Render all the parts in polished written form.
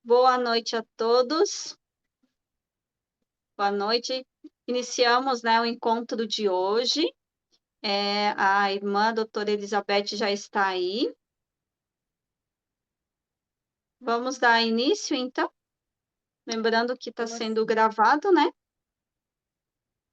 Boa noite a todos. Boa noite. Iniciamos, né, o encontro de hoje. A irmã doutora Elizabeth já está aí. Vamos dar início, então. Lembrando que está sendo gravado, né?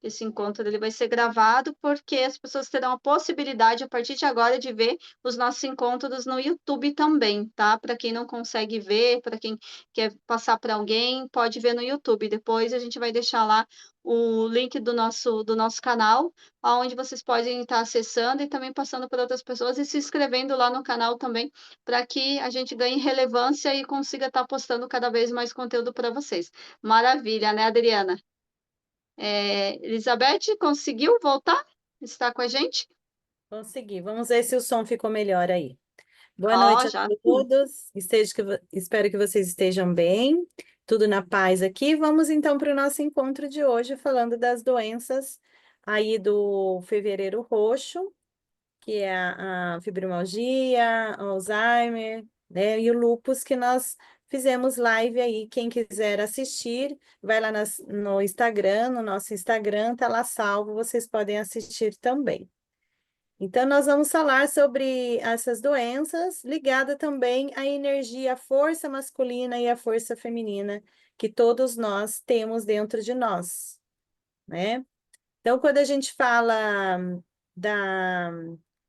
Esse encontro ele vai ser gravado porque as pessoas terão a possibilidade, a partir de agora, de ver os nossos encontros no YouTube também, tá? Para quem não consegue ver, para quem quer passar para alguém, pode ver no YouTube. Depois a gente vai deixar lá o link do nosso canal, onde vocês podem estar acessando e também passando para outras pessoas e se inscrevendo lá no canal também, para que a gente ganhe relevância e consiga estar postando cada vez mais conteúdo para vocês. Maravilha, né, Adriana? Elizabeth, conseguiu voltar? Está com a gente? Consegui. Vamos ver se o som ficou melhor aí. Boa Ó, noite a já sim. todos. Espero que vocês estejam bem. Tudo na paz aqui. Vamos então para o nosso encontro de hoje, falando das doenças aí do Fevereiro Roxo, que é a fibromialgia, Alzheimer, né? E o lúpus que nós fizemos live aí. Quem quiser assistir, vai lá no Instagram, no nosso Instagram, tá lá salvo, vocês podem assistir também. Então, nós vamos falar sobre essas doenças, ligada também à energia, à força masculina e à força feminina que todos nós temos dentro de nós, né? Então, quando a gente fala da,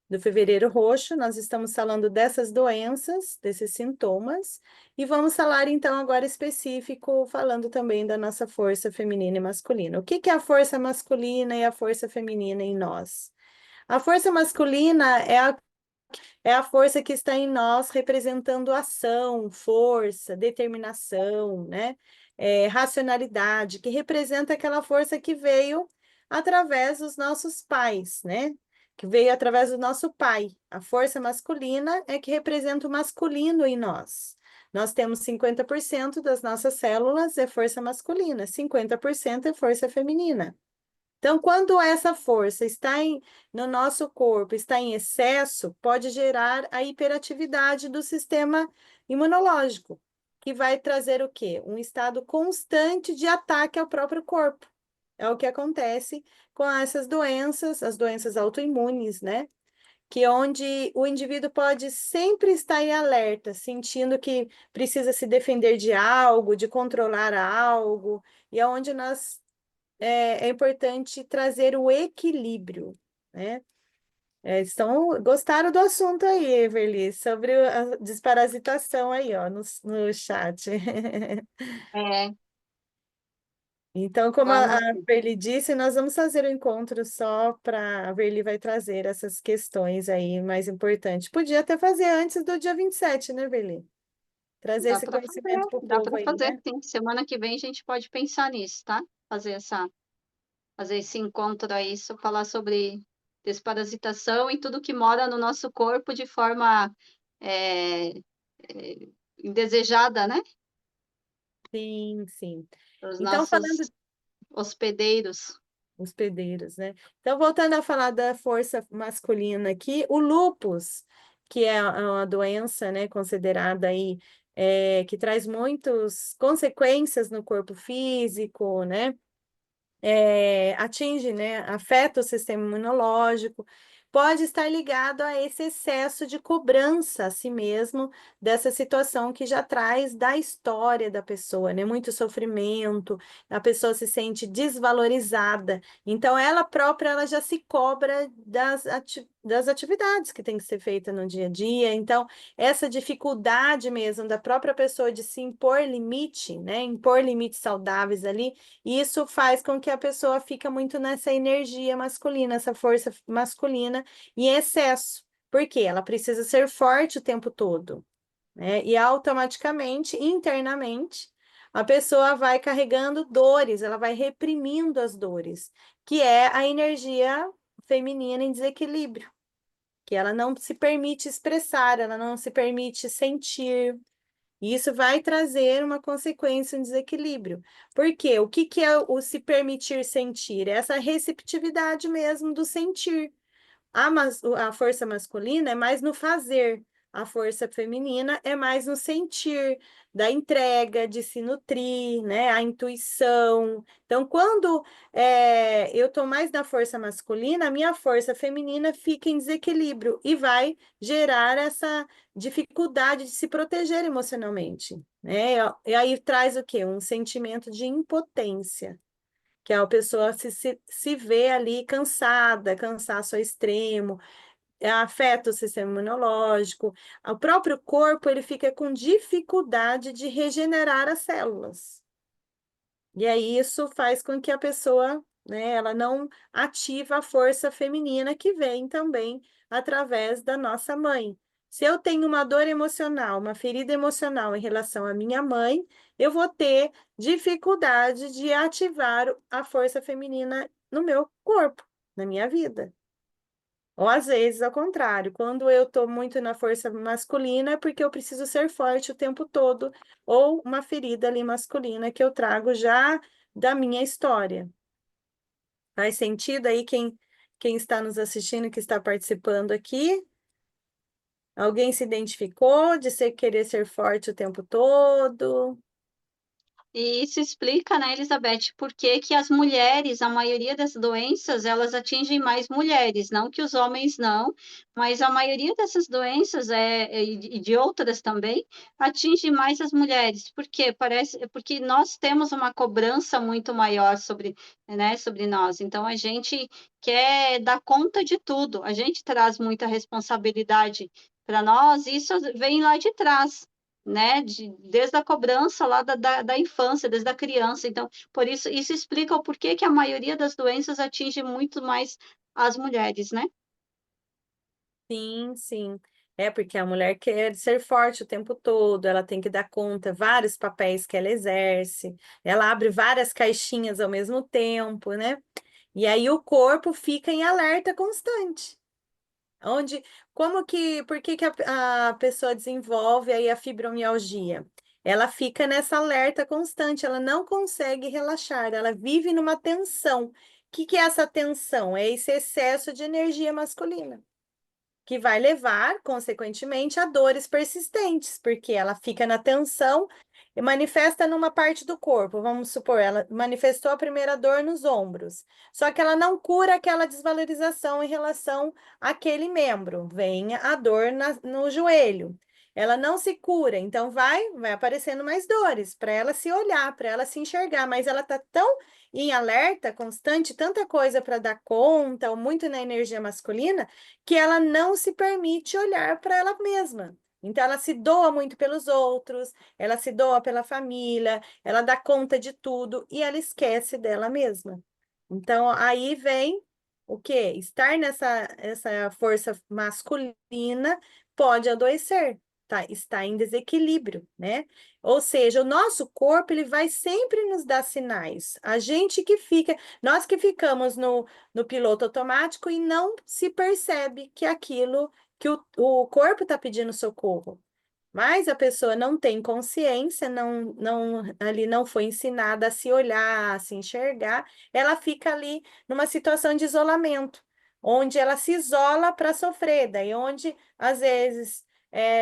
do Fevereiro Roxo, nós estamos falando dessas doenças, desses sintomas, e vamos falar então agora específico, falando também da nossa força feminina e masculina. O que que é a força masculina e a força feminina em nós? A força masculina é a força que está em nós representando ação, força, determinação, né? Racionalidade, que representa aquela força que veio através dos nossos pais, né? Que veio através do nosso pai. A força masculina é que representa o masculino em nós. Nós temos 50% das nossas células é força masculina, 50% é força feminina. Então, quando essa força no nosso corpo, está em excesso, pode gerar a hiperatividade do sistema imunológico, que vai trazer o quê? Um estado constante de ataque ao próprio corpo. É o que acontece com essas doenças, as doenças autoimunes, né? Que onde o indivíduo pode sempre estar em alerta, sentindo que precisa se defender de algo, de controlar algo, e é onde é importante trazer o equilíbrio, né? Gostaram do assunto aí, Everly, sobre a desparasitação aí, ó, no chat. É, Então, como a vamos. Verly disse, nós vamos fazer um encontro só para a Verly vai trazer essas questões aí mais importantes. Podia até fazer antes do dia 27, né, Verly? Trazer esse conhecimento para o Dá povo para aí, fazer, né? sim. Semana que vem a gente pode pensar nisso, tá? Fazer esse encontro aí, falar sobre desparasitação e tudo que mora no nosso corpo de forma é, é, indesejada, né? Sim, sim. Os Então, falando nossos hospedeiros. hospedeiros, né? Então, voltando a falar da força masculina aqui, o lúpus, que é uma doença, né, considerada aí, que traz muitas consequências no corpo físico, né? Atinge, né, afeta o sistema imunológico, pode estar ligado a esse excesso de cobrança a si mesmo dessa situação que já traz da história da pessoa, né? Muito sofrimento, a pessoa se sente desvalorizada, então ela própria ela já se cobra das atividades que tem que ser feita no dia a dia, então essa dificuldade mesmo da própria pessoa de se impor limite, né? Impor limites saudáveis ali e isso faz com que a pessoa fica muito nessa energia masculina, essa força masculina em excesso, porque ela precisa ser forte o tempo todo, né? E automaticamente, internamente, a pessoa vai carregando dores, ela vai reprimindo as dores, que é a energia feminina em desequilíbrio, que ela não se permite expressar, ela não se permite sentir, e isso vai trazer uma consequência, um desequilíbrio. Por quê? O que que é o se permitir sentir? Essa receptividade mesmo do sentir. A força masculina é mais no fazer, a força feminina é mais no sentir, da entrega, de se nutrir, né? A intuição. Então, quando eu estou mais na força masculina, a minha força feminina fica em desequilíbrio e vai gerar essa dificuldade de se proteger emocionalmente, né? E aí traz o quê? Um sentimento de impotência, que a pessoa se vê ali cansada, cansaço ao extremo, afeta o sistema imunológico, o próprio corpo ele fica com dificuldade de regenerar as células. E aí isso faz com que a pessoa, né, ela não ativa a força feminina que vem também através da nossa mãe. Se eu tenho uma dor emocional, uma ferida emocional em relação à minha mãe, eu vou ter dificuldade de ativar a força feminina no meu corpo, na minha vida. Ou às vezes, ao contrário, quando eu estou muito na força masculina, é porque eu preciso ser forte o tempo todo, ou uma ferida ali masculina que eu trago já da minha história. Faz sentido aí quem está nos assistindo, que está participando aqui? Alguém se identificou de querer ser forte o tempo todo? E isso explica, né, Elizabeth, por que que as mulheres, a maioria das doenças, elas atingem mais mulheres, não que os homens não, mas a maioria dessas doenças e de outras também atinge mais as mulheres. Por quê? Porque nós temos uma cobrança muito maior sobre, né, sobre nós. Então a gente quer dar conta de tudo. A gente traz muita responsabilidade para nós, e isso vem lá de trás, né, desde a cobrança lá da infância, desde a criança. Então, por isso, isso explica o porquê que a maioria das doenças atinge muito mais as mulheres, né? Sim, sim. É porque a mulher quer ser forte o tempo todo, ela tem que dar conta, vários papéis que ela exerce, ela abre várias caixinhas ao mesmo tempo, né? E aí o corpo fica em alerta constante. Onde, por que que a pessoa desenvolve aí a fibromialgia? Ela fica nessa alerta constante, ela não consegue relaxar, ela vive numa tensão. O que que é essa tensão? É esse excesso de energia masculina que vai levar, consequentemente, a dores persistentes, porque ela fica na tensão e manifesta numa parte do corpo. Vamos supor, ela manifestou a primeira dor nos ombros, só que ela não cura aquela desvalorização em relação àquele membro. Vem a dor no joelho. Ela não se cura, então vai aparecendo mais dores para ela se olhar, para ela se enxergar, mas ela está tão em alerta constante, tanta coisa para dar conta, ou muito na energia masculina, que ela não se permite olhar para ela mesma. Então, ela se doa muito pelos outros, ela se doa pela família, ela dá conta de tudo e ela esquece dela mesma. Então, aí vem o quê? Estar nessa essa força masculina pode adoecer, tá? Está em desequilíbrio, né? Ou seja, o nosso corpo ele vai sempre nos dar sinais. A gente que fica, nós que ficamos no piloto automático e não se percebe que aquilo que o corpo está pedindo socorro. Mas a pessoa não tem consciência, ali não foi ensinada a se olhar, a se enxergar, ela fica ali numa situação de isolamento, onde ela se isola para sofrer, daí onde às vezes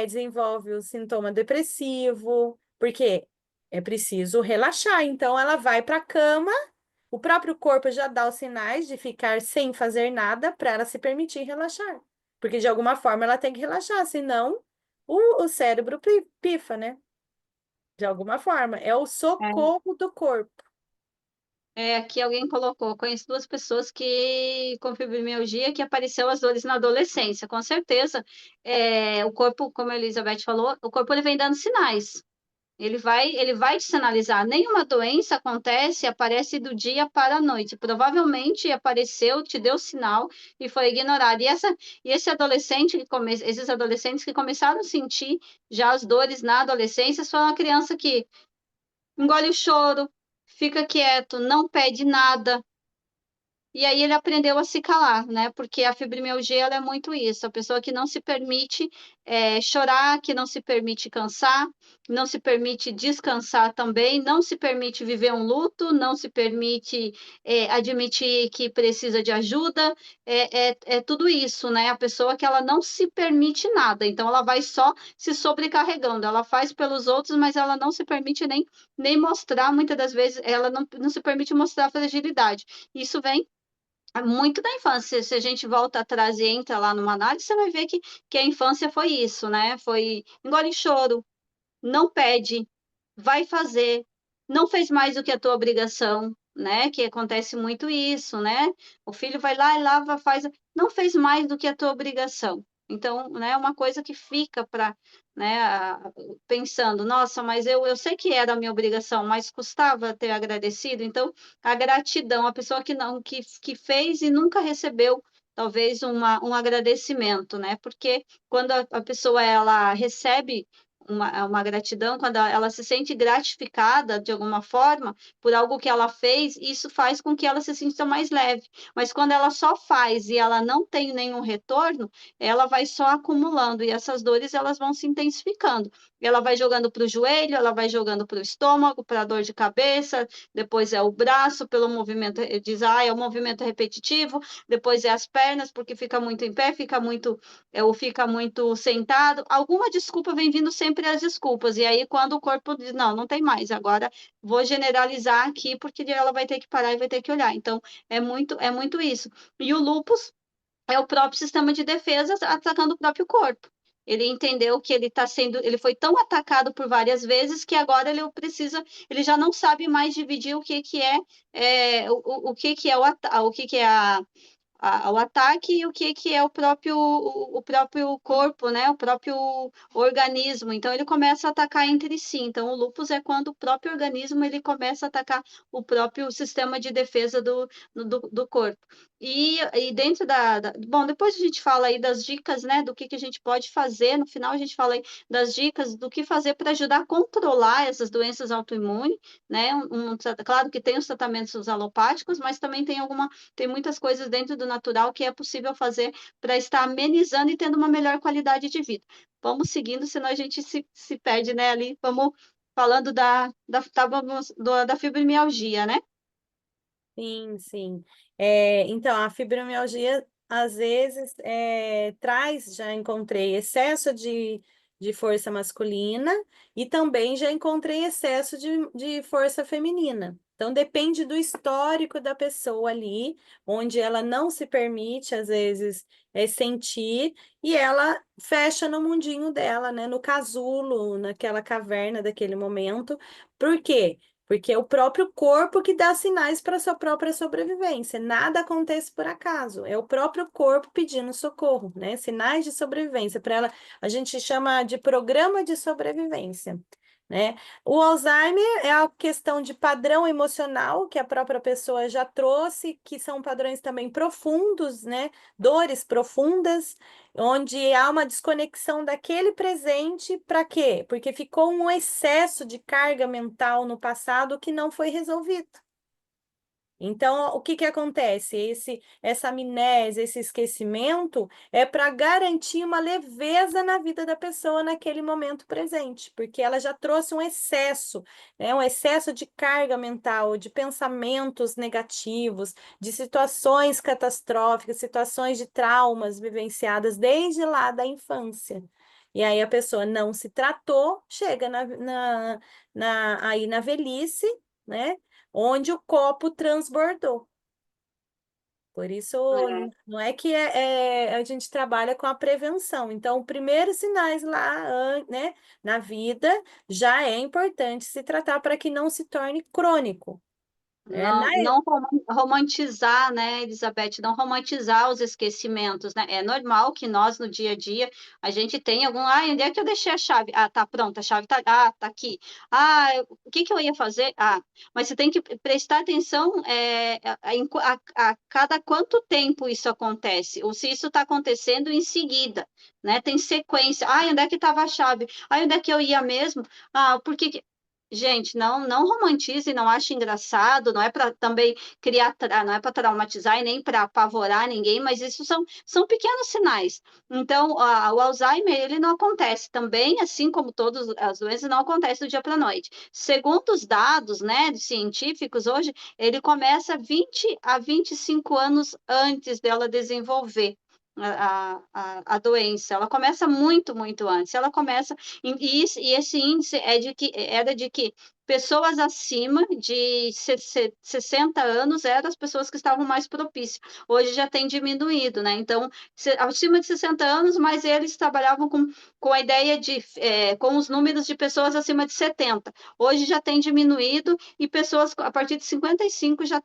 desenvolve o sintoma depressivo, porque é preciso relaxar, então ela vai para a cama, o próprio corpo já dá os sinais de ficar sem fazer nada para ela se permitir relaxar, porque de alguma forma ela tem que relaxar, senão o cérebro pifa, né? De alguma forma. É o socorro do corpo. Aqui alguém colocou, conheço duas pessoas que com fibromialgia que apareceu as dores na adolescência. Com certeza, o corpo, como a Elizabeth falou, o corpo ele vem dando sinais. Ele vai te sinalizar. Nenhuma doença acontece, aparece do dia para a noite. Provavelmente apareceu, te deu sinal e foi ignorado. E esse adolescente esses adolescentes que começaram a sentir já as dores na adolescência foram uma criança que engole o choro, fica quieto, não pede nada. E aí ele aprendeu a se calar, né? Porque a fibromialgia ela é muito isso, a pessoa que não se permite chorar, que não se permite cansar, não se permite descansar também, não se permite viver um luto, não se permite admitir que precisa de ajuda, é tudo isso, né? A pessoa que ela não se permite nada, então ela vai só se sobrecarregando, ela faz pelos outros, mas ela não se permite nem mostrar, muitas das vezes, ela não se permite mostrar fragilidade. Isso vem muito da infância. Se a gente volta atrás e entra lá numa análise, você vai ver que a infância foi isso, né? Foi engole choro, não pede, vai fazer, não fez mais do que a tua obrigação, né? Que acontece muito isso, né? O filho vai lá e lava, faz, não fez mais do que a tua obrigação. Então, né, é uma coisa que fica para, né, pensando, nossa, mas eu sei que era a minha obrigação, mas custava ter agradecido. Então, a gratidão, a pessoa que não, que fez e nunca recebeu, talvez um agradecimento, né? Porque quando a pessoa ela recebe uma gratidão, quando ela se sente gratificada de alguma forma por algo que ela fez, isso faz com que ela se sinta mais leve. Mas quando ela só faz e ela não tem nenhum retorno, ela vai só acumulando e essas dores elas vão se intensificando. Ela vai jogando para o joelho, ela vai jogando para o estômago, para a dor de cabeça, depois é o braço pelo movimento, diz, é o movimento repetitivo, depois é as pernas, porque fica muito em pé, fica muito ou fica muito sentado, alguma desculpa vem vindo sempre as desculpas, e aí quando o corpo diz, não tem mais, agora vou generalizar aqui, porque ela vai ter que parar e vai ter que olhar, então é muito isso. E o lúpus é o próprio sistema de defesa atacando o próprio corpo. Ele entendeu que ele foi tão atacado por várias vezes que agora ele já não sabe mais dividir o que que é o que que é o ataque e o que é o próprio corpo, né? O próprio organismo. Então ele começa a atacar entre si. Então o lúpus é quando o próprio organismo ele começa a atacar o próprio sistema de defesa do corpo. E dentro bom, depois a gente fala aí das dicas, né? Do que a gente pode fazer. No final a gente fala aí das dicas do que fazer para ajudar a controlar essas doenças autoimunes, né? Claro que tem os tratamentos alopáticos, mas também tem muitas coisas dentro do natural que é possível fazer para estar amenizando e tendo uma melhor qualidade de vida. Vamos seguindo, senão a gente se perde, né? Ali, vamos falando da fibromialgia, né? Sim, sim. Então, a fibromialgia, às vezes, traz, já encontrei excesso de força masculina e também já encontrei excesso de força feminina. Então, depende do histórico da pessoa ali, onde ela não se permite, às vezes, sentir, e ela fecha no mundinho dela, né? No casulo, naquela caverna daquele momento. Por quê? Porque é o próprio corpo que dá sinais para a sua própria sobrevivência. Nada acontece por acaso. É o próprio corpo pedindo socorro, né? Sinais de sobrevivência. Para ela, a gente chama de programa de sobrevivência, né? O Alzheimer é a questão de padrão emocional que a própria pessoa já trouxe, que são padrões também profundos, né? Dores profundas, onde há uma desconexão daquele presente para quê? Porque ficou um excesso de carga mental no passado que não foi resolvido. Então, o que que acontece? Essa amnésia, esse esquecimento é para garantir uma leveza na vida da pessoa naquele momento presente, porque ela já trouxe um excesso, né? Um excesso de carga mental, de pensamentos negativos, de situações catastróficas, situações de traumas vivenciadas desde lá da infância. E aí a pessoa não se tratou, chega aí na velhice, né? Onde o copo transbordou. Por isso, não é que a gente trabalha com a prevenção. Então, os primeiros sinais lá, né, na vida, já é importante se tratar para que não se torne crônico. Não romantizar, né, Elizabeth, não romantizar os esquecimentos, né? É normal que nós, no dia a dia, a gente tenha onde é que eu deixei a chave? Tá pronta, a chave tá aqui. O que que eu ia fazer? Mas você tem que prestar atenção a cada quanto tempo isso acontece, ou se isso está acontecendo em seguida, né? Tem sequência. Onde é que estava a chave? Onde é que eu ia mesmo? Por que Gente, não romantize, não ache engraçado, não é para também criar, não é para traumatizar e nem para apavorar ninguém, mas isso são pequenos sinais. Então, o Alzheimer, ele não acontece também, assim como todas as doenças, não acontece do dia para a noite. Segundo os dados, né, científicos, hoje, ele começa 20 a 25 anos antes dela desenvolver a doença. Ela começa muito, muito antes. Ela começa e esse índice era de que pessoas acima de 60 anos eram as pessoas que estavam mais propícias. Hoje já tem diminuído, né? Então, acima de 60 anos, mas eles trabalhavam com a ideia de, com os números de pessoas acima de 70. Hoje já tem diminuído e pessoas a partir de 55 já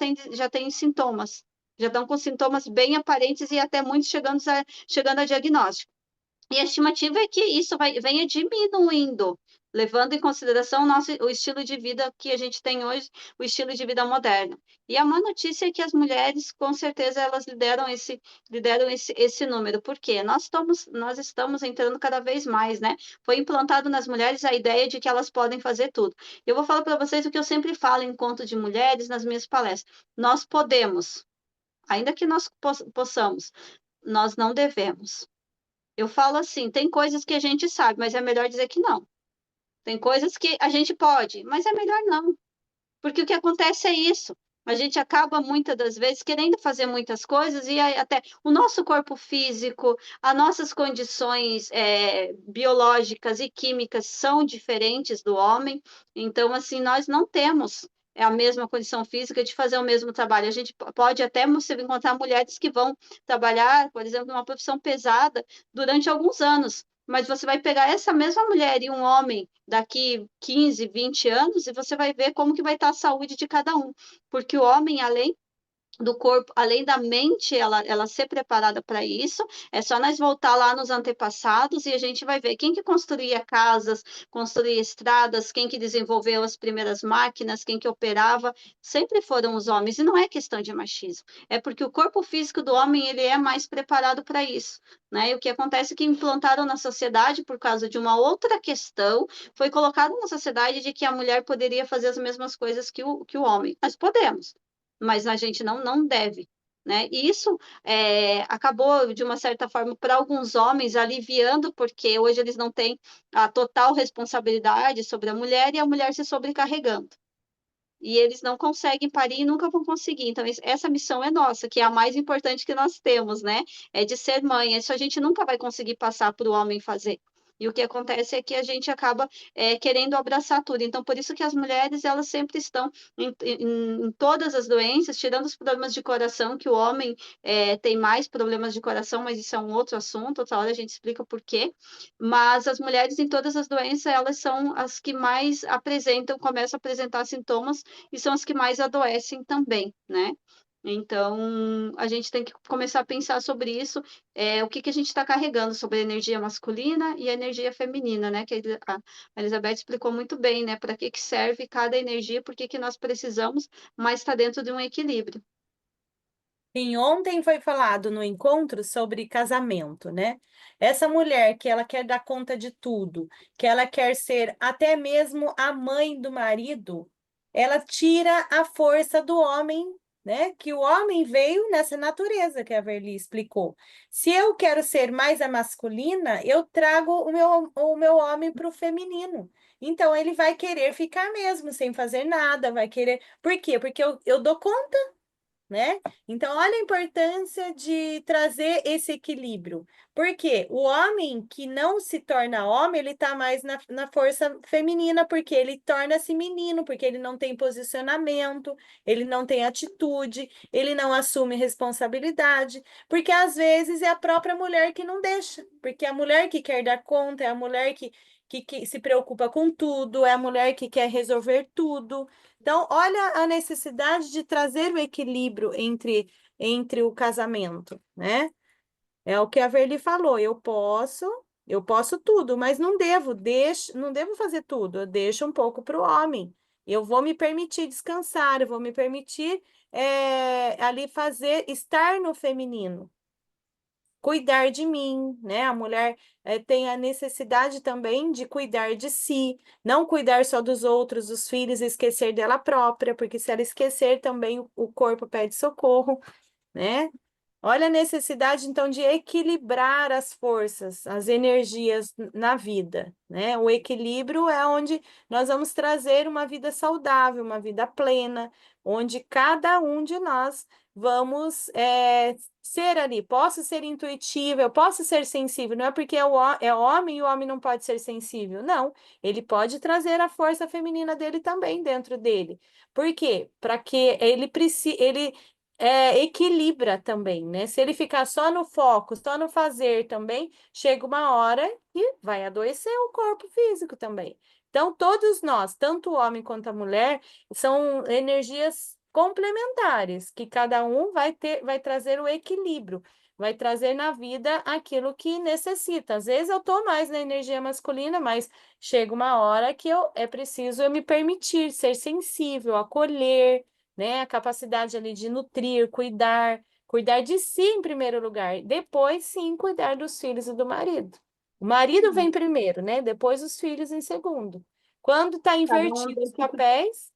tem sintomas. Já estão com sintomas bem aparentes e até muitos chegando a diagnóstico. E a estimativa é que isso venha diminuindo, levando em consideração o estilo de vida que a gente tem hoje, o estilo de vida moderno. E a má notícia é que as mulheres, com certeza, elas lideram esse número. Por quê? Nós estamos entrando cada vez mais, né? Foi implantado nas mulheres a ideia de que elas podem fazer tudo. Eu vou falar para vocês o que eu sempre falo em encontro de mulheres nas minhas palestras. Nós podemos, ainda que nós possamos, nós não devemos. Eu falo assim, tem coisas que a gente sabe, mas é melhor dizer que não. Tem coisas que a gente pode, mas é melhor não. Porque o que acontece é isso. A gente acaba muitas das vezes querendo fazer muitas coisas e até o nosso corpo físico, as nossas condições biológicas e químicas são diferentes do homem. Então, assim, nós não temos a mesma condição física de fazer o mesmo trabalho. A gente pode até você encontrar mulheres que vão trabalhar, por exemplo, numa profissão pesada durante alguns anos, mas você vai pegar essa mesma mulher e um homem daqui 15, 20 anos e você vai ver como que vai estar a saúde de cada um. Porque o homem, além do corpo, além da mente, ela ser preparada para isso, é só nós voltar lá nos antepassados e a gente vai ver quem que construía casas, construía estradas, quem que desenvolveu as primeiras máquinas, quem que operava, sempre foram os homens, e não é questão de machismo, é porque o corpo físico do homem, ele é mais preparado para isso, né? E o que acontece é que implantaram na sociedade, por causa de uma outra questão, foi colocado na sociedade de que a mulher poderia fazer as mesmas coisas que o homem. Nós podemos, mas a gente não deve, né? E isso acabou, de uma certa forma, para alguns homens, aliviando, porque hoje eles não têm a total responsabilidade sobre a mulher e a mulher se sobrecarregando. E eles não conseguem parir e nunca vão conseguir. Então, essa missão é nossa, que é a mais importante que nós temos, né? É de ser mãe. Isso a gente nunca vai conseguir passar para o homem fazer. E o que acontece é que a gente acaba querendo abraçar tudo. Então, por isso que as mulheres, elas sempre estão em todas as doenças, tirando os problemas de coração, que o homem tem mais problemas de coração, mas isso é um outro assunto, outra hora a gente explica por quê. Mas as mulheres em todas as doenças, elas são as que mais apresentam, começam a apresentar sintomas e são as que mais adoecem também, né? Então, a gente tem que começar a pensar sobre isso, o que a gente está carregando sobre a energia masculina e a energia feminina, né? Que a Elizabeth explicou muito bem, né? Para que serve cada energia, por que nós precisamos, mas está dentro de um equilíbrio. Sim, ontem foi falado no encontro sobre casamento, né? Essa mulher que ela quer dar conta de tudo, que ela quer ser até mesmo a mãe do marido, ela tira a força do homem, né? Que o homem veio nessa natureza que a Verli explicou. Se eu quero ser mais a masculina, eu trago o meu homem para o feminino. Então ele vai querer ficar mesmo sem fazer nada, vai querer. Por quê? Porque eu dou conta, né? Então, olha a importância de trazer esse equilíbrio. Porque o homem que não se torna homem, ele está mais na força feminina, porque ele torna-se menino, porque ele não tem posicionamento, ele não tem atitude, ele não assume responsabilidade, porque às vezes é a própria mulher que não deixa, porque é a mulher que quer dar conta, é a mulher que se preocupa com tudo, é a mulher que quer resolver tudo. Então, olha a necessidade de trazer o equilíbrio entre o casamento, né? É o que a Verli falou, eu posso tudo, mas não devo fazer tudo, eu deixo um pouco para o homem. Eu vou me permitir descansar, eu vou me permitir ali estar no feminino. cuidar de mim, né? A mulher tem a necessidade também de cuidar de si, não cuidar só dos outros, dos filhos, e esquecer dela própria, porque se ela esquecer também o corpo pede socorro, né? Olha a necessidade, então, de equilibrar as forças, as energias na vida, né? O equilíbrio é onde nós vamos trazer uma vida saudável, uma vida plena, onde cada um de nós vamos ser ali. Posso ser intuitiva, eu posso ser sensível, não é porque é homem e o homem não pode ser sensível, não. Ele pode trazer a força feminina dele também dentro dele. Por quê? Para que ele equilibra também, né? Se ele ficar só no foco, só no fazer também, chega uma hora que vai adoecer o corpo físico também. Então, todos nós, tanto o homem quanto a mulher, são energias complementares, que cada um vai trazer o equilíbrio, vai trazer na vida aquilo que necessita. Às vezes eu estou mais na energia masculina, mas chega uma hora que é preciso eu me permitir ser sensível, acolher, né? A capacidade ali de nutrir, cuidar de si em primeiro lugar, depois sim cuidar dos filhos e do marido. O marido vem primeiro, né? Depois os filhos em segundo. Quando está Cada um invertido tem os que... papéis,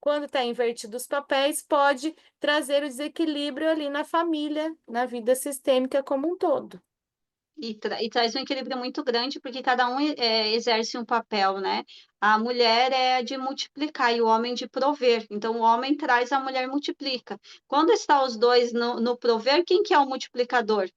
quando está invertido os papéis, pode trazer o desequilíbrio ali na família, na vida sistêmica como um todo. E traz um equilíbrio muito grande, porque cada um exerce um papel, né? A mulher é de multiplicar e o homem de prover. Então, o homem traz, a mulher multiplica. Quando está os dois no prover, quem que é o multiplicador?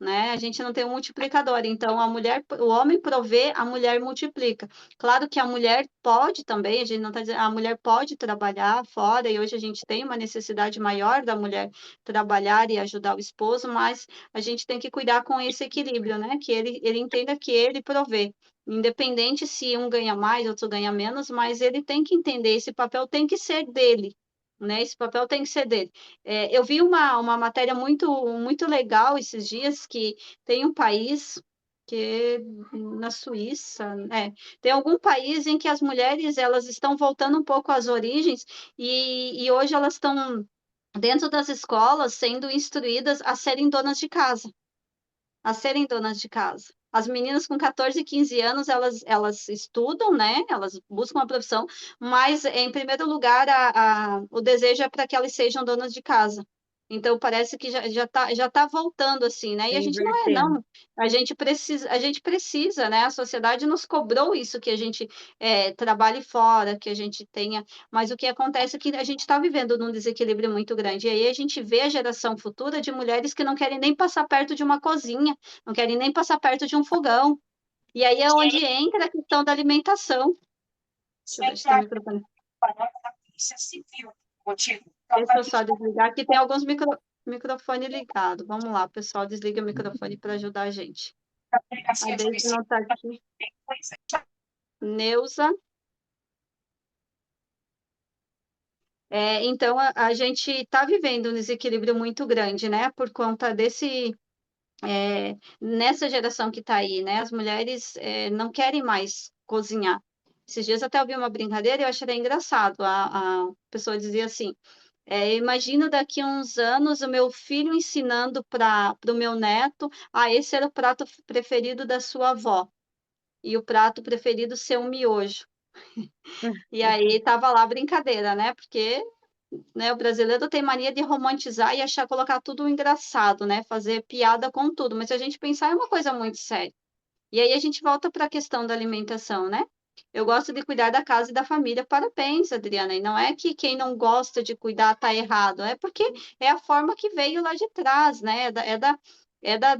Né? A gente não tem um multiplicador, então o homem provê, a mulher multiplica. Claro que a mulher pode também, a gente não está dizendo, a mulher pode trabalhar fora, e hoje a gente tem uma necessidade maior da mulher trabalhar e ajudar o esposo, mas a gente tem que cuidar com esse equilíbrio, né? Que ele entenda que ele provê. Independente se um ganha mais, outro ganha menos, mas ele tem que entender, esse papel tem que ser dele, né? Esse papel tem que ser dele. Eu vi uma matéria muito legal esses dias, que tem um país que na Suíça, tem algum país em que as mulheres elas estão voltando um pouco às origens e hoje elas estão dentro das escolas sendo instruídas a serem donas de casa, a serem donas de casa. As meninas com 14, 15 anos, elas estudam, né? Elas buscam uma profissão, mas, em primeiro lugar, o desejo é para que elas sejam donas de casa. Então, parece que já tá voltando assim, né? E Tá a gente não é, invertendo. não. A gente precisa, né? A sociedade nos cobrou isso, que a gente trabalhe fora, que a gente tenha. Mas o que acontece é que a gente está vivendo num desequilíbrio muito grande. E aí a gente vê a geração futura de mulheres que não querem nem passar perto de uma cozinha, não querem nem passar perto de um fogão. E aí é onde entra a questão da alimentação. Deixa eu ver se está o microfone. Deixa eu só desligar, aqui tem alguns microfone ligado. Vamos lá, pessoal, desliga o microfone para ajudar a gente. A Deise não está aqui. Neuza. Então, a gente está vivendo um desequilíbrio muito grande, né? Por conta nessa geração que está aí, né? As mulheres não querem mais cozinhar. Esses dias até ouvi uma brincadeira e eu achei engraçado. A pessoa dizia assim: imagino daqui a uns anos o meu filho ensinando para o meu neto, esse era o prato preferido da sua avó, e o prato preferido ser um miojo. E aí tava lá a brincadeira, né? Porque, né, o brasileiro tem mania de romantizar e achar, colocar tudo engraçado, né? Fazer piada com tudo, mas se a gente pensar é uma coisa muito séria. E aí a gente volta para a questão da alimentação, né? Eu gosto de cuidar da casa e da família. Parabéns, Adriana. E não é que quem não gosta de cuidar está errado, é porque é a forma que veio lá de trás, né? É da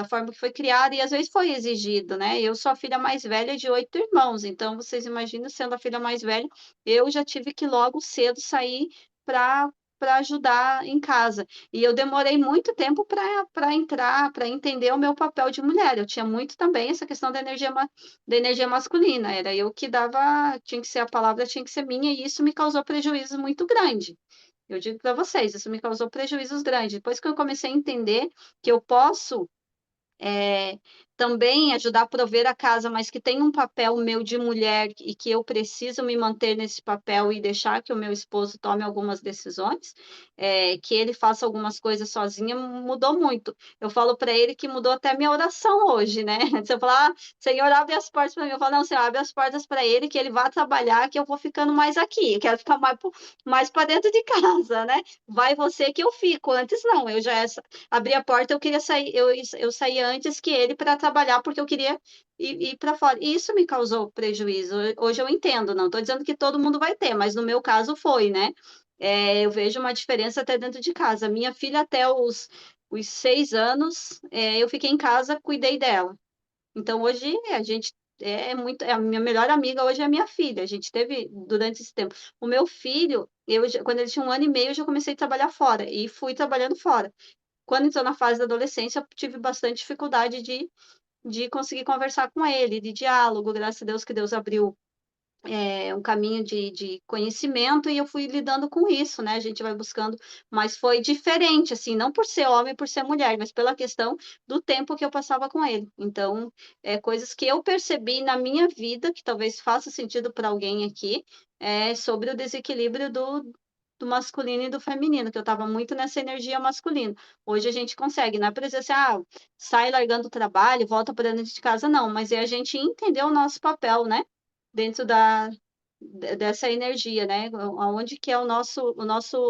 forma que foi criada e às vezes foi exigido, né? Eu sou a filha mais velha de 8 irmãos, então vocês imaginam, sendo a filha mais velha, eu já tive que logo cedo sair para ajudar em casa. E eu demorei muito tempo para entrar, para entender o meu papel de mulher. Eu tinha muito também essa questão da energia masculina. Era eu que dava, tinha que ser a palavra, tinha que ser minha, e isso me causou prejuízo muito grande. Eu digo para vocês, isso me causou prejuízos grandes. Depois que eu comecei a entender que eu posso também ajudar a prover a casa, mas que tem um papel meu de mulher e que eu preciso me manter nesse papel e deixar que o meu esposo tome algumas decisões, que ele faça algumas coisas sozinho, mudou muito. Eu falo para ele que mudou até minha oração hoje, né? Se eu falar, Senhor, abre as portas para mim, eu falo, não, Senhor, abre as portas para ele, que ele vá trabalhar, que eu vou ficando mais aqui, eu quero ficar mais para dentro de casa, né? Vai você que eu fico. Antes não, eu já abri a porta, eu queria sair, eu saí antes que ele para trabalhar, porque eu queria ir para fora. E isso me causou prejuízo. Hoje eu entendo, não estou dizendo que todo mundo vai ter, mas no meu caso foi, né? Eu vejo uma diferença até dentro de casa. Minha filha, até os 6 anos, eu fiquei em casa, cuidei dela. Então, hoje a gente a minha melhor amiga hoje é a minha filha. A gente teve durante esse tempo. O meu filho, quando ele tinha 1 ano e meio, eu já comecei a trabalhar fora e fui trabalhando fora. Quando entrou na fase da adolescência, eu tive bastante dificuldade de conseguir conversar com ele, de diálogo. Graças a Deus que Deus abriu um caminho de conhecimento e eu fui lidando com isso, né? A gente vai buscando, mas foi diferente, assim, não por ser homem, por ser mulher, mas pela questão do tempo que eu passava com ele. Então, coisas que eu percebi na minha vida, que talvez faça sentido para alguém aqui, sobre o desequilíbrio do masculino e do feminino, que eu estava muito nessa energia masculina. Hoje a gente consegue, não é por dizer assim, sai largando o trabalho, volta para dentro de casa, não, mas é a gente entender o nosso papel, né? Dentro dessa energia, né? Aonde que é o nosso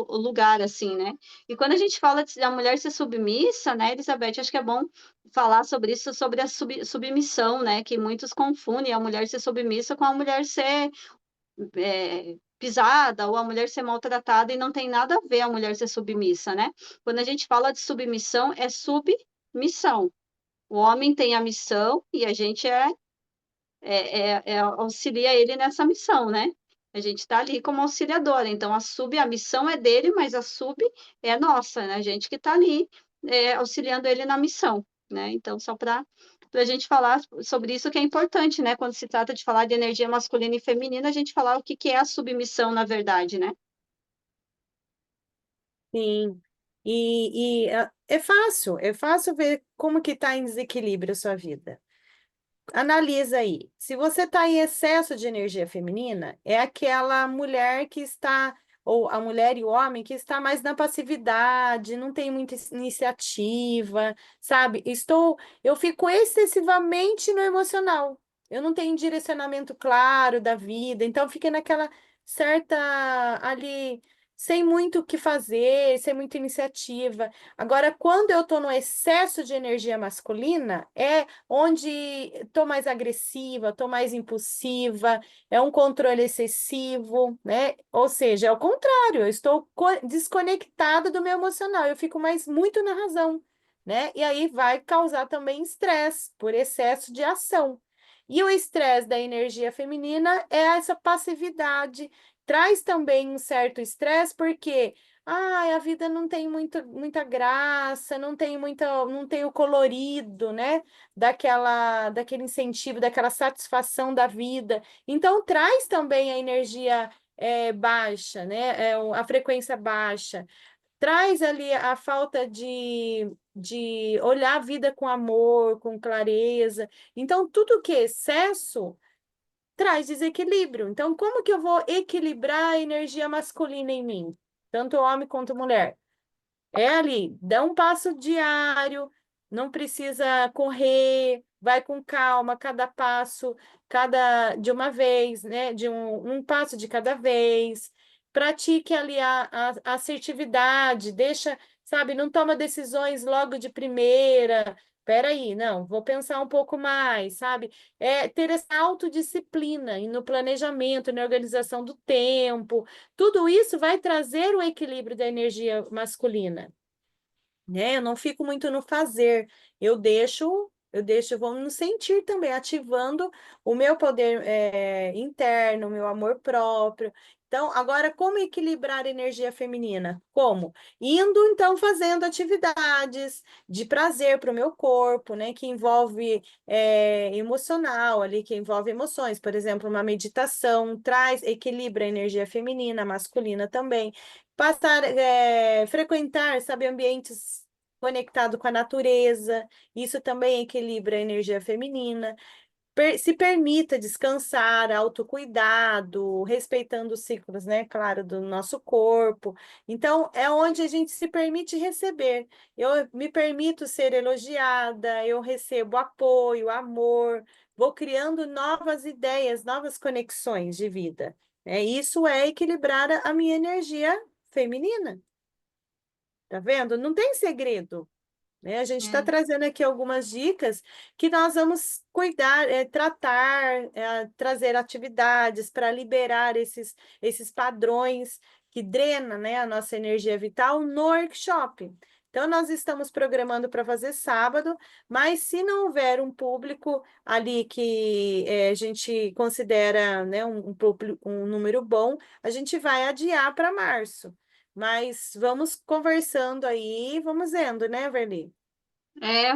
lugar, assim, né? E quando a gente fala da mulher ser submissa, né, Elizabeth, acho que é bom falar sobre isso, sobre a submissão, né? Que muitos confundem a mulher ser submissa com a mulher ser pisada ou a mulher ser maltratada, e não tem nada a ver a mulher ser submissa, né? Quando a gente fala de submissão, é submissão. O homem tem a missão e a gente auxilia ele nessa missão, né? A gente está ali como auxiliadora, então a missão é dele, mas a sub é nossa, né? A gente que está ali auxiliando ele na missão, né? Então, só para a gente falar sobre isso que é importante, né? Quando se trata de falar de energia masculina e feminina, a gente falar o que é a submissão, na verdade, né? Sim. É fácil ver como que está em desequilíbrio a sua vida. Analisa aí. Se você está em excesso de energia feminina, é aquela mulher que está, ou a mulher e o homem que está mais na passividade, não tem muita iniciativa, sabe? Eu fico excessivamente no emocional. Eu não tenho direcionamento claro da vida, então fica naquela certa ali, sem muito o que fazer, sem muita iniciativa. Agora, quando eu estou no excesso de energia masculina, é onde estou mais agressiva, estou mais impulsiva, é um controle excessivo, né? Ou seja, é o contrário, eu estou desconectada do meu emocional, eu fico mais muito na razão, né? E aí vai causar também estresse por excesso de ação. E o estresse da energia feminina é essa passividade, traz também um certo estresse, porque a vida não tem muita graça, não tem o colorido, né? Daquele incentivo, daquela satisfação da vida. Então, traz também a energia baixa, né? A frequência baixa. Traz ali a falta de olhar a vida com amor, com clareza. Então, tudo que é excesso traz desequilíbrio. Então, como que eu vou equilibrar a energia masculina em mim? Tanto homem quanto mulher. É ali, dá um passo diário, não precisa correr, vai com calma, cada passo, cada de uma vez, né? De um passo de cada vez. Pratique ali a assertividade, deixa, sabe, não toma decisões logo de primeira. Peraí, não, vou pensar um pouco mais, sabe? Ter essa autodisciplina e no planejamento, na organização do tempo. Tudo isso vai trazer o equilíbrio da energia masculina, né? Eu não fico muito no fazer, vou no sentir também, ativando o meu poder interno, o meu amor próprio. Então, agora, como equilibrar a energia feminina? Como? Indo, então, fazendo atividades de prazer para o meu corpo, né? Que envolve emocional ali, que envolve emoções. Por exemplo, uma meditação equilibra a energia feminina, masculina também. Frequentar, sabe, ambientes conectado com a natureza, isso também equilibra a energia feminina. Se permita descansar, autocuidado, respeitando os ciclos, né, claro, do nosso corpo. Então, é onde a gente se permite receber. Eu me permito ser elogiada, eu recebo apoio, amor, vou criando novas ideias, novas conexões de vida. Isso é equilibrar a minha energia feminina. Tá vendo? Não tem segredo, né? A gente está É. trazendo aqui algumas dicas que nós vamos cuidar, tratar, trazer atividades para liberar esses padrões que drenam, né, a nossa energia vital no workshop. Então, nós estamos programando para fazer sábado, mas se não houver um público ali que a gente considera, né, um número bom, a gente vai adiar para março. Mas vamos conversando aí, vamos vendo, né, Verli?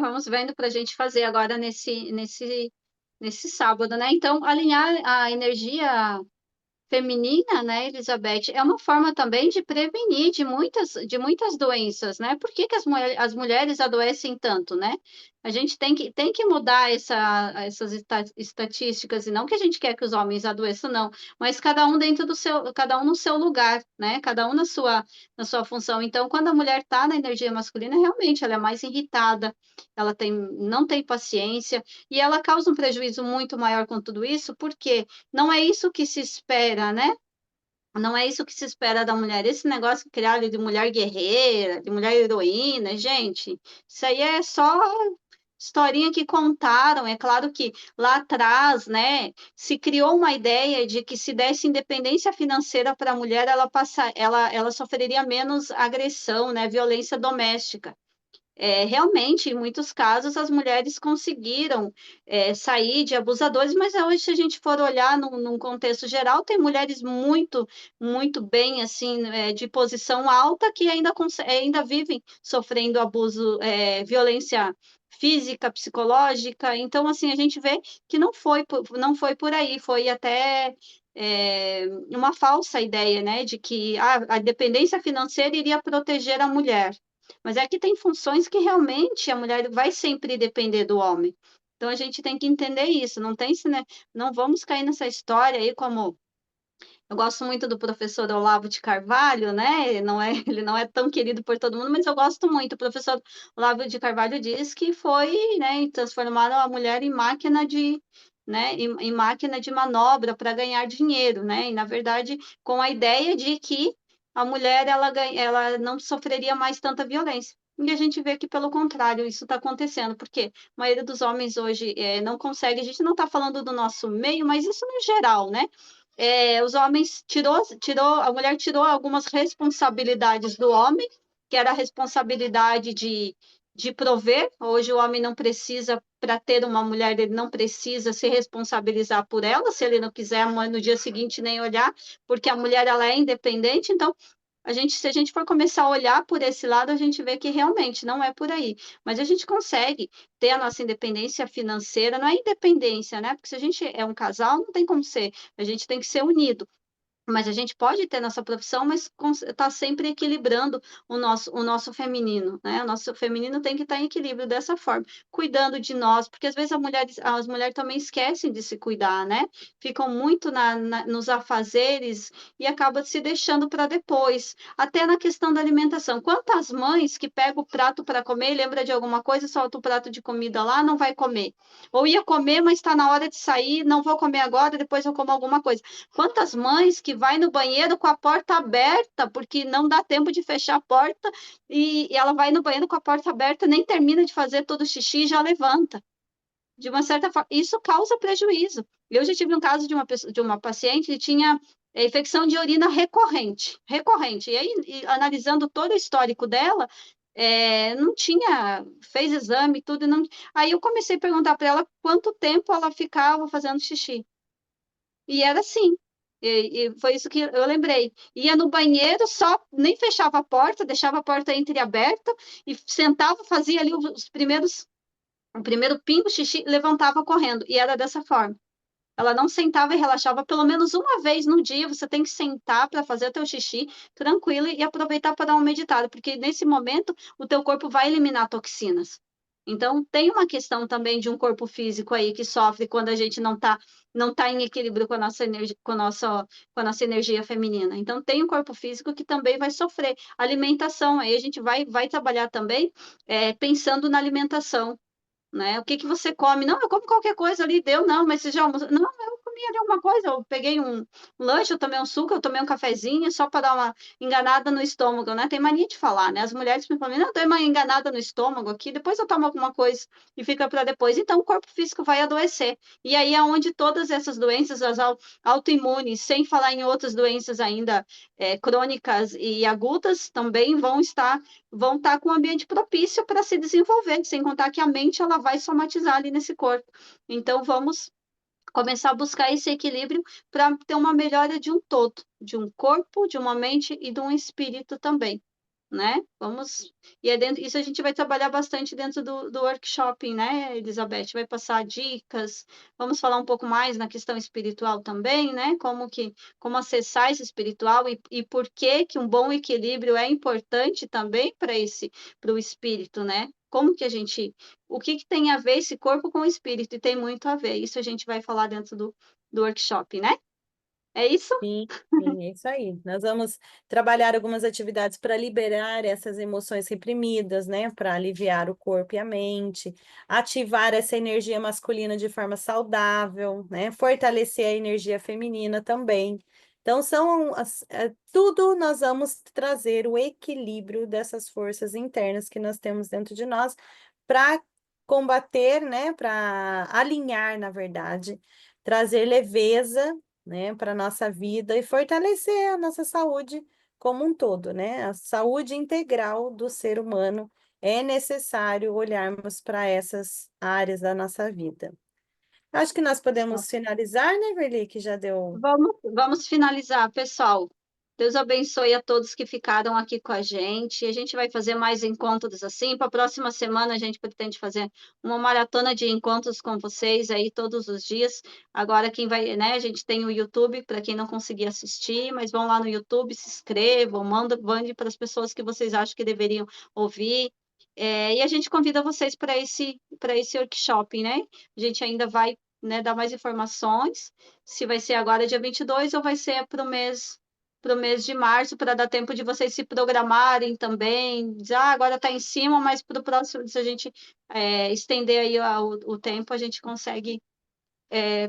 Vamos vendo para a gente fazer agora nesse sábado, né? Então, alinhar a energia feminina, né, Elizabeth, é uma forma também de prevenir de muitas doenças, né? Por que que as mulheres adoecem tanto, né? A gente tem que mudar essas estatísticas, e não que a gente quer que os homens adoeçam, não, mas cada um dentro do seu, cada um no seu lugar, né? Cada um na sua função. Então, quando a mulher está na energia masculina, realmente ela é mais irritada, não tem paciência, e ela causa um prejuízo muito maior com tudo isso, porque não é isso que se espera, né? Não é isso que se espera da mulher. Esse negócio criado de mulher guerreira, de mulher heroína, gente, isso aí é só historinha que contaram. É claro que lá atrás, né, se criou uma ideia de que se desse independência financeira para a mulher, ela sofreria menos agressão, né, violência doméstica. Realmente, em muitos casos, as mulheres conseguiram sair de abusadores, mas hoje, se a gente for olhar num contexto geral, tem mulheres muito, muito bem, assim, de posição alta, que ainda vivem sofrendo abuso, violência física, psicológica. Então, assim, a gente vê que não foi por aí, foi até uma falsa ideia, né, de que a dependência financeira iria proteger a mulher. Mas é que tem funções que realmente a mulher vai sempre depender do homem. Então a gente tem que entender isso. Não tem, né? Não vamos cair nessa história aí como eu gosto muito do professor Olavo de Carvalho, né? Ele não é tão querido por todo mundo, mas eu gosto muito. O professor Olavo de Carvalho diz que foi, né, transformaram a mulher em máquina né, em máquina de manobra para ganhar dinheiro, né? E na verdade, com a ideia de que a mulher ela não sofreria mais tanta violência. E a gente vê que, pelo contrário, isso está acontecendo, porque a maioria dos homens hoje não consegue, a gente não está falando do nosso meio, mas isso no geral, né? Os homens a mulher tirou algumas responsabilidades do homem, que era a responsabilidade de prover. Hoje o homem não precisa, para ter uma mulher, ele não precisa se responsabilizar por ela, se ele não quiser no dia seguinte nem olhar, porque a mulher ela é independente. Então se a gente for começar a olhar por esse lado, a gente vê que realmente não é por aí. Mas a gente consegue ter a nossa independência financeira, não é independência, né? Porque se a gente é um casal, não tem como ser, a gente tem que ser unido. Mas a gente pode ter nossa profissão, mas está sempre equilibrando o nosso feminino, né? O nosso feminino tem que estar em equilíbrio dessa forma, cuidando de nós, porque às vezes as mulheres também esquecem de se cuidar, né? Ficam muito nos afazeres e acabam se deixando para depois. Até na questão da alimentação. Quantas mães que pegam o prato para comer, lembra de alguma coisa, solta o prato de comida lá, não vai comer. Ou ia comer, mas está na hora de sair, não vou comer agora, depois eu como alguma coisa. Quantas mães que vai no banheiro com a porta aberta, porque não dá tempo de fechar a porta, e ela vai no banheiro com a porta aberta, nem termina de fazer todo o xixi e já levanta. De uma certa forma, isso causa prejuízo. Eu já tive um caso de uma paciente que tinha infecção de urina recorrente, recorrente. E aí, analisando todo o histórico dela, não tinha, fez exame, tudo, não. Aí eu comecei a perguntar para ela quanto tempo ela ficava fazendo xixi. E era assim. E foi isso que eu lembrei. Ia no banheiro, só nem fechava a porta, deixava a porta entreaberta e sentava, fazia ali o primeiro pingo, xixi, levantava correndo. E era dessa forma. Ela não sentava e relaxava pelo menos uma vez no dia. Você tem que sentar para fazer o teu xixi tranquilo e aproveitar para dar uma meditada, porque nesse momento o teu corpo vai eliminar toxinas. Então, tem uma questão também de um corpo físico aí que sofre quando a gente não tá em equilíbrio com a nossa energia, com a nossa energia feminina. Então, tem um corpo físico que também vai sofrer. Alimentação, aí a gente vai trabalhar também pensando na alimentação, né? O que que você come? Não, eu como qualquer coisa ali, deu, não, mas você já almoçou? Não, eu comi ali alguma coisa, eu peguei um lanche, eu tomei um suco, eu tomei um cafezinho, só para dar uma enganada no estômago, né? Tem mania de falar, né? As mulheres me falam, não, eu dei uma enganada no estômago aqui, depois eu tomo alguma coisa e fica para depois. Então, o corpo físico vai adoecer. E aí é onde todas essas doenças, as autoimunes, sem falar em outras doenças ainda crônicas e agudas, também vão estar com um ambiente propício para se desenvolver, sem contar que a mente ela vai somatizar ali nesse corpo. Então, vamos começar a buscar esse equilíbrio para ter uma melhora de um todo, de um corpo, de uma mente e de um espírito também, né? Vamos. E isso a gente vai trabalhar bastante dentro do workshop, né, Elizabeth? Vai passar dicas, vamos falar um pouco mais na questão espiritual também, né? Como acessar esse espiritual e por que um bom equilíbrio é importante também para o espírito, né? Como que a gente, o que que tem a ver esse corpo com o espírito? E tem muito a ver. Isso a gente vai falar dentro do workshop, né? É isso? Sim, sim, é isso aí. Nós vamos trabalhar algumas atividades para liberar essas emoções reprimidas, né? Para aliviar o corpo e a mente, ativar essa energia masculina de forma saudável, né? Fortalecer a energia feminina também. Então, tudo nós vamos trazer o equilíbrio dessas forças internas que nós temos dentro de nós para combater, né? Para alinhar, na verdade, trazer leveza, né, para a nossa vida e fortalecer a nossa saúde como um todo, né? A saúde integral do ser humano é necessário olharmos para essas áreas da nossa vida. Acho que nós podemos finalizar, né, Verli, que já deu. Vamos finalizar, pessoal. Deus abençoe a todos que ficaram aqui com a gente. A gente vai fazer mais encontros assim. Para a próxima semana, a gente pretende fazer uma maratona de encontros com vocês aí todos os dias. Agora, quem vai, né? A gente tem o YouTube para quem não conseguir assistir, mas vão lá no YouTube, se inscrevam, mande para as pessoas que vocês acham que deveriam ouvir. E a gente convida vocês para esse workshop, né? A gente ainda vai, né, dar mais informações se vai ser agora dia 22 ou vai ser para o mês de março, para dar tempo de vocês se programarem também. Dizer, agora está em cima, mas para o próximo, se a gente estender aí o tempo, a gente consegue,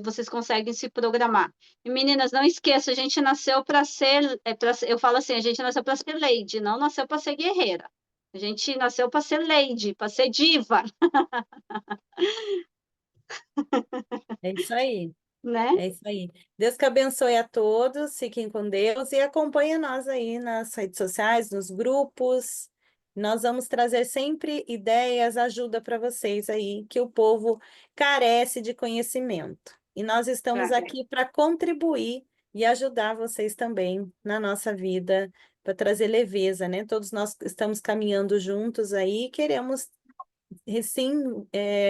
vocês conseguem se programar. E meninas, não esqueça, a gente nasceu para ser, eu falo assim, a gente nasceu para ser lady, não nasceu para ser guerreira. A gente nasceu para ser lady, para ser diva, É isso aí. né? É isso aí. Deus que abençoe a todos, fiquem com Deus e acompanhe nós aí nas redes sociais, nos grupos. Nós vamos trazer sempre ideias, ajuda para vocês aí, que o povo carece de conhecimento. E nós estamos aqui para contribuir e ajudar vocês também na nossa vida, para trazer leveza, né? Todos nós estamos caminhando juntos aí e queremos, sim,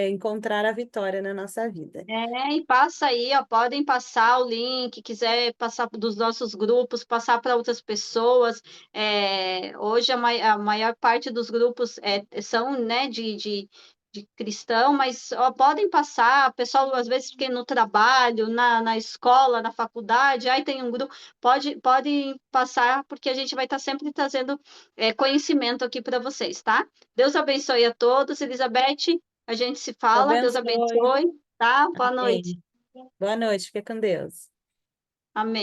encontrar a vitória na nossa vida. E passa aí, ó, podem passar o link, quiser passar dos nossos grupos, passar para outras pessoas. Hoje a maior parte dos grupos são, né, de cristão, mas ó, podem passar, pessoal às vezes fica no trabalho, na escola, na faculdade, aí tem um grupo, podem passar, porque a gente vai estar sempre trazendo conhecimento aqui para vocês, tá? Deus abençoe a todos, Elizabeth. A gente se fala, Deus Abençoe. abençoe, tá? Boa noite. Amém. Boa noite, fica com Deus. Amém.